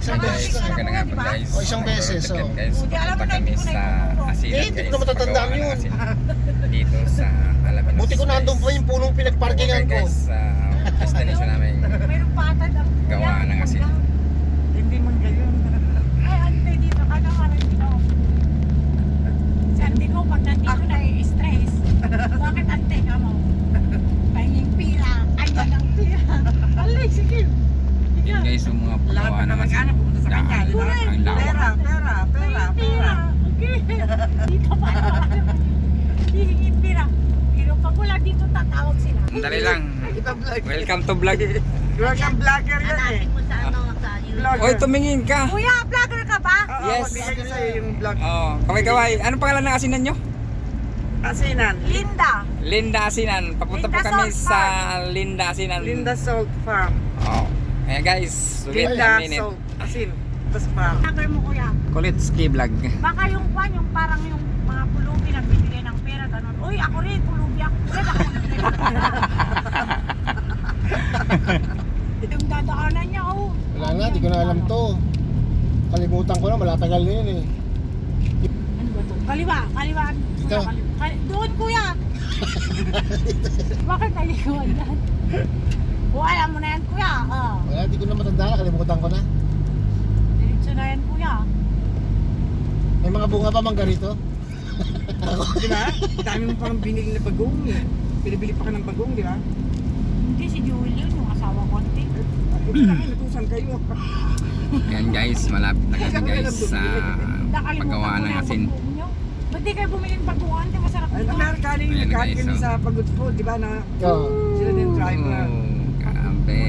Isang beses na. Maganda nga po guys. O, isang beses, Road trip, oh. guys. Pupunta kami sa Asinan Hindi guys. ko na matatandaan Paggawa ng yun. Asinan Dito sa Alaminos. Buti ko nandun pa yung punong pinagparkingan ko. Guys, sa destination namin. Mayroong patad ang Gawa ng asin. Hindi man gayon. Ay, ante, dito ka naman. Si ante ko, pag nandito na stress. Bakit ante ka mo? Pahinging pira. Ayan ang pira. Alay, sige. Yan guys, yung mga paggawa ng asin. Pumunta sa kanya, di ba? Ang lawak. Pera. Okay. Dito pa naman. Hihingin pira. Pero pag wala dito, tatawag sila. Dali lang. Welcome to vlog. Welcome vlogger yan eh. mo sa ano, sa Vlogger. Oy, tumingin ka. Kuya, vlogger ka ba? Oo, Yes. magbigay ko sa'yo yung vlog. Oh, kaway-kaway. Anong pangalan ng asinan nyo? Asinan. Linda. Linda Asinan. Papunta po Linda kami Salt sa Linda Asinan. Linda Salt Farm. Oh. Ayan guys, wait Linda a minute. Salt. Asin. Tapos farm. Vlogger mo, kuya. Kulitski vlog. Baka yung kwan, yung parang yung mga pulubi nagbibigay ng pera, ganun. Uy, ako rin, pulubi ako. Ulit ako nagbibigay ng pera. Yung dadaanan niya, oh. Wala na, di ko na alam to. Kalimutan ko na, malatagal na yun eh. Ano ba to? Kaliwa. Dito. Doon, kuya. Bakit nalikuan yan? O, alam mo na yan, kuya. Oh. Wala, di ko na matandaan, kalimutan ko na. Diretso na yan, kuya. May mga bunga pa mangga rito? Di ba? Dami mo pang binili na bagong eh. Pinibili pa ka ng bagong, di ba? Hindi, si Julie yun, yung asawa ko. Ito lang, natusan kayo. Ayan guys, malapit na kami guys sa paggawa ng asin. Ba't di kayo bumili ng baguhan? Di masarap Ay, ito. Amerikaning Ayan, nagkain guys, kami oh. sa Pagod Food, di ba? Na Oo. sila din driver. Grabe,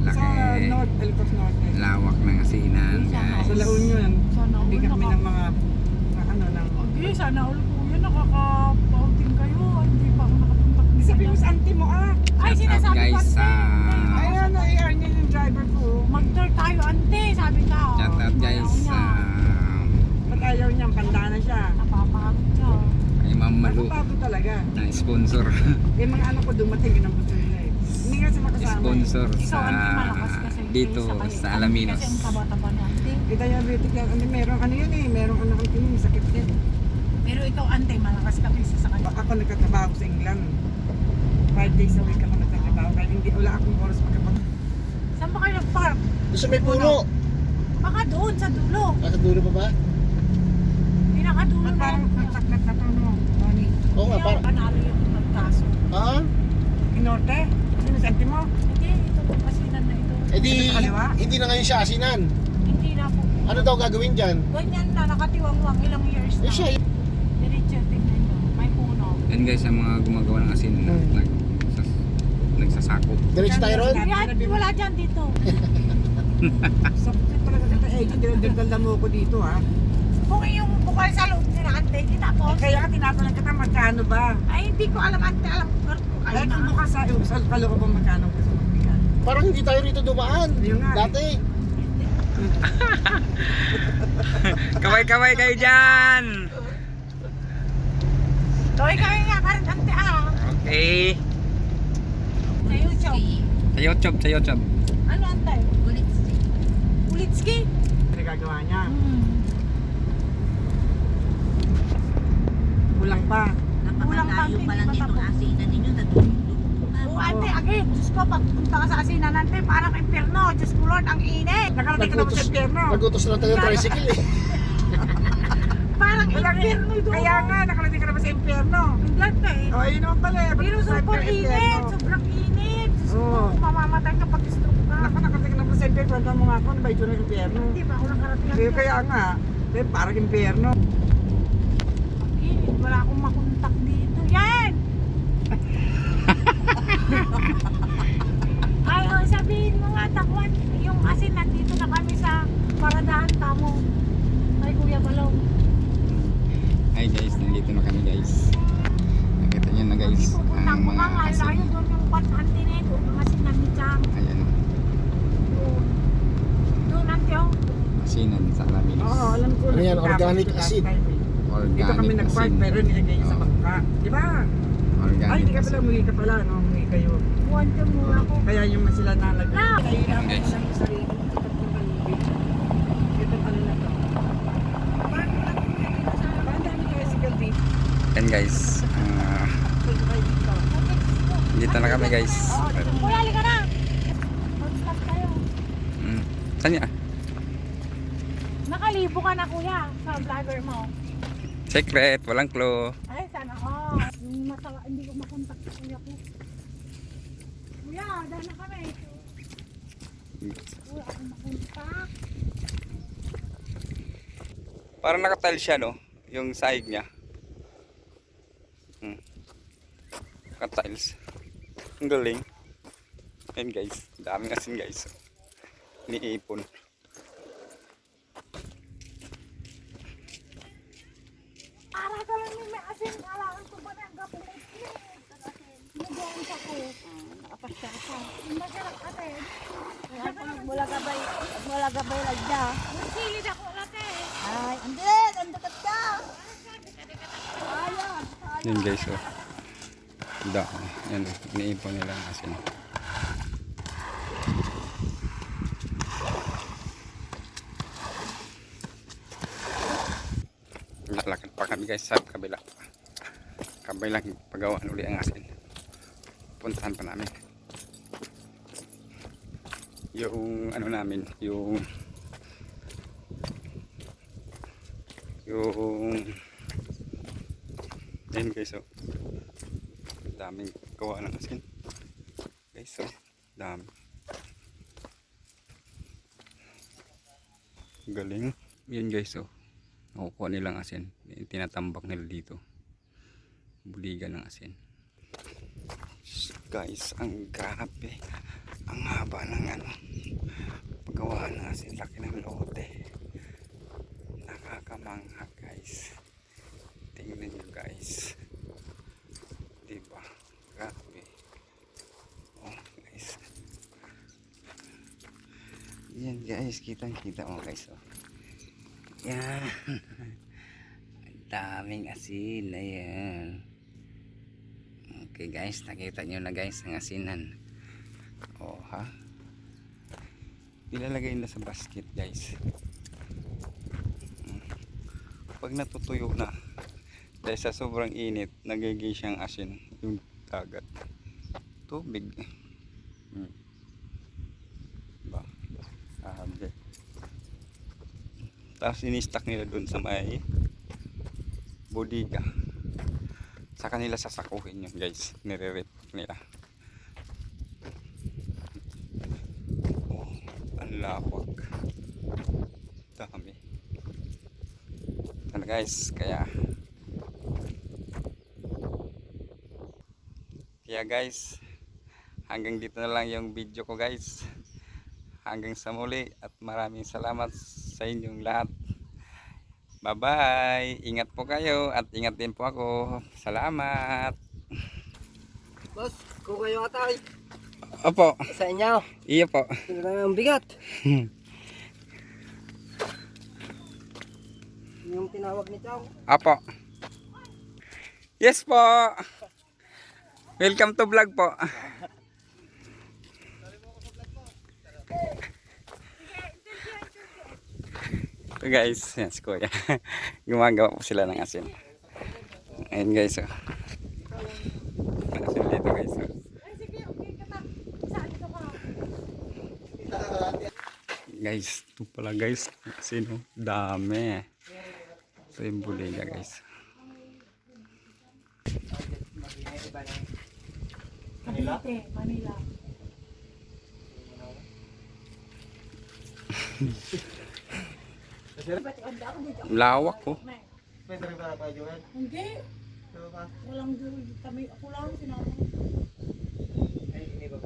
Sa laki. North, Elcos North. Lawak ng asinan guys. Sa La Union, Sana all hindi kami ng mga ano ng... Okay, sana all kuya, nakaka-outing kayo. Hindi pa ako nakapunta. Sabi mo sa auntie mo Ay, Shout out, sinasabi ko, guys, ante. Ayan, i-earn niya yung driver ko. Mag-tour tayo, ante. Sabi ka. Shout out guys sa Ba't ayaw niya, panda na siya. Napapagod siya. kay Ma'am Malu Napapagod talaga. na sponsor. Yung mga anak ko dumating, yun ang gusto nila eh. Hindi nga siya makasama. Sponsor Ikaw, sa ante, malakas kasi. dito Kaysa sa kayo. Alaminos. Kasi ang taba-taba ni ante. Kita diabetic yan. Ano, meron ano yun eh. Meron anak ko yun, sakit din. Pero ikaw, ante, malakas ka kaysa sa kanya. Ako nagtatrabaho sa England. 5 days a week ako nagtatrabaho. Kaya hindi, wala akong oras makapag... Saan ba kayo nag-park? Doon sa may puno. Baka doon, sa dulo. Nasa dulo pa ba? Pinakadulo Ba't na parang yan. natsaklat na to, no? Moni. Oo nga, Kaya parang... panalo yung nagkaso. Ah? Inorte? Sino sa auntie mo? Hindi, ito po kasinan na ito. Eh di, Kaliwa? hindi na ngayon siya asinan. Hindi na po. Ano daw gagawin dyan? Ganyan na, nakatiwangwang ilang years na. Eh siya, Diretso, tingnan nyo. May puno. Yan guys, ang mga gumagawa ng asin nagsasako. diretso tayo ron? Yan, wala dyan dito. Sakit talaga kita eh. Dinadala mo ko dito ha. Kung yung bukal sa loob nila, ante, kita po. Kaya ka tinatanong kita magkano ba? Ay, hindi ko alam, ante, alam ko. Kayo Ay, na. kung bukas sa kalooban magkano gusto mo bigyan? Parang hindi tayo rito dumaan. Yun nga eh. Dati. Kaway-kaway kayo dyan! Toy, kami nga, karin, ante, Okay. Sa YouTube. Sa YouTube. Ano, ante? Ulitski. Ulitski? Nagagawa niya. Kulang pa. Kulang pa, Napakalayo hindi pa lang pa itong tapos. asinan ninyo na doon. Oo, ante, again, Diyos ko, pagpunta ka sa asinan, ante, parang impyerno. Diyos ko, Lord, ang init. Nakarating ka naman sa impyerno. Nagutos na tayo ng tricycle eh. Parang impyerno doon. Kaya nga, nakarating ka naman sa impyerno. Hindi, eh. O, ayun naman pala eh. Pero super init, sobrang init. Diyos ko, Oo. mamamatay ka pag stroke ka. Naku, nakarating ka naman sa impyerno. Kwenta mo nga ako, ano ba ito ng impyerno? Hindi ba ako nakarating? Kaya nga, parang impyerno. Init, wala akong makontak dito. Yan! Ay, oh, sabihin mo nga, takwan, yung asin nandito na kami sa paradahan tamo. Ay, Kuya Balong. Hi guys, nandito na kami guys. Nakita nyo na guys Pupunta ang ko mga nga, layo asin. doon yung pat-anti na ito, yung asin na ni Chang. Ayan, Doon. Doon, ante, oh. asinan sa Alaminos. Oo, alam ko. Ano yan, nakita ko organic ito last acid. time eh. Dito kami Organic nag-park asin. pero nilagay niya sa Oo. bangka. Di ba? Ay, Organic hindi ka pala, asin. muli ka pala, no? Muli kayo. Buwan ka muna ko. Kaya yung sila nalagay. Ah! Kaya Guys. yung sarili, kita ng paligid. guys. Dito na kami guys. Kuya, halika na. Mag-stop kayo. Saan niya? Nakalibo ka na kuya sa vlogger mo. Secret, walang clue. Ay, sana masama, hindi ko makontak sa kuya ko. Kuya, dahil na kami. Kuya, ako makontak. Parang nakatile siya, no? Yung sahig niya. Nakatiles. Ang galing. Ayun guys, daming asin guys. Niipon. Para ka lang may asin, kailangan ko ba ng gapulit? Nag-uwan sa ko. Nakapasya ka. Masarap ate. Mula gabay lang dya. Magsilid ako ate. Ay, hindi, nandakat ka. Ayun. Yun guys, oh. Dami. Yan, iniipon nila ang asin. Lalakad pa kami guys sa kabila. Kabilang pagawaan uli ang asin. Puntahan pa namin. Yung ano namin, yung ayun guys, oh. Daming gawa ng asin guys, oh. Dami. Galing. Yun guys, oh. Nakukuha nilang asin. Tinatambak nila dito. Buligan ng asin. Guys, ang grabe. Ang haba ng ano. Paggawa ng asin. Laki ng lote. Nakakamangha guys. Tingnan nyo guys. Diba? Grabe. Oh guys. Yan guys. Kitang kita mo guys, oh. Yan. Ang daming asin. Ayan. Okay guys, nakita nyo na guys ang asinan. Oh ha. Ilalagay na sa basket guys. Pag natutuyo na, dahil sa sobrang init, nagiging siyang asin yung dagat. Tubig. Ba? Sabi. Tapos ini-stack nila dun sa may bodega. Sa kanila sasakuhin yun guys. Nire-rip nila. Oh, ang lawak. Dami. Ano guys, kaya guys, hanggang dito na lang yung video ko guys. Hanggang sa muli at maraming salamat sa inyong lahat. Bye bye. Ingat po kayo at ingat din po ako. Salamat. Boss, kung kayo atay. Opo. Sa inyo. Iyo po. Ang bigat. Yung tinawag ni Chong. Opo. Yes po. Welcome to vlog po. Ito guys, yan si Kuya. Gumagawa po sila ng asin. Ayun guys, oh. Asin dito guys, oh. Ay, sige, okay ka na. Saan dito ka? Guys, ito pala guys. Asin, oh. Dami. Ito yung buliga guys. Manila. Lawak ko. Pwede rin ba pa, Joel? Hindi. Diba ba? Walang kami. Ako lang sinabi. Ay, hindi ba?